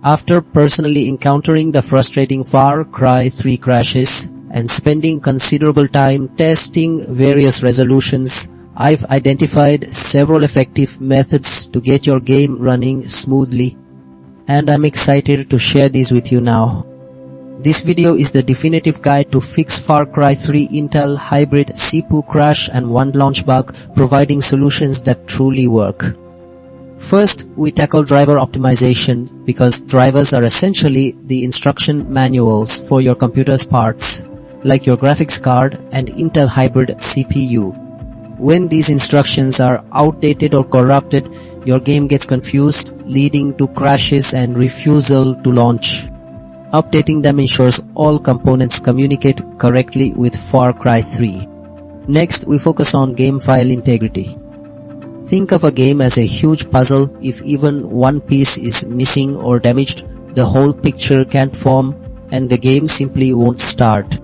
After personally encountering the frustrating Far Cry 3 crashes and spending considerable time testing various resolutions, I've identified several effective methods to get your game running smoothly, and I'm excited to share these with you now. This video is the definitive guide to fix Far Cry 3 Intel Hybrid CPU crash and one launch bug, providing solutions that truly work. First, we tackle driver optimization, because drivers are essentially the instruction manuals for your computer's parts, like your graphics card and Intel Hybrid CPU. When these instructions are outdated or corrupted, your game gets confused, leading to crashes and refusal to launch. Updating them ensures all components communicate correctly with Far Cry 3. Next, we focus on game file integrity. Think of a game as a huge puzzle. If even one piece is missing or damaged, the whole picture can't form and the game simply won't start.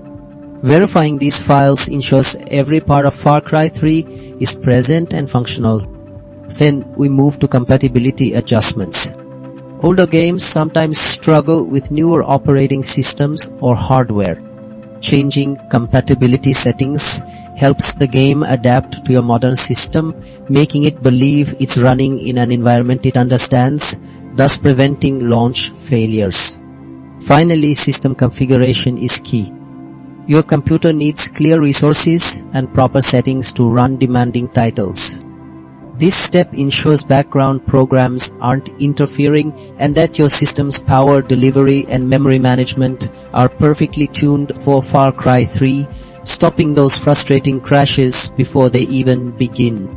Verifying these files ensures every part of Far Cry 3 is present and functional. Then we move to compatibility adjustments. Older games sometimes struggle with newer operating systems or hardware. Changing compatibility settings helps the game adapt to your modern system, making it believe it's running in an environment it understands, thus preventing launch failures. Finally, system configuration is key. Your computer needs clear resources and proper settings to run demanding titles. This step ensures background programs aren't interfering and that your system's power delivery and memory management are perfectly tuned for Far Cry 3, stopping those frustrating crashes before they even begin.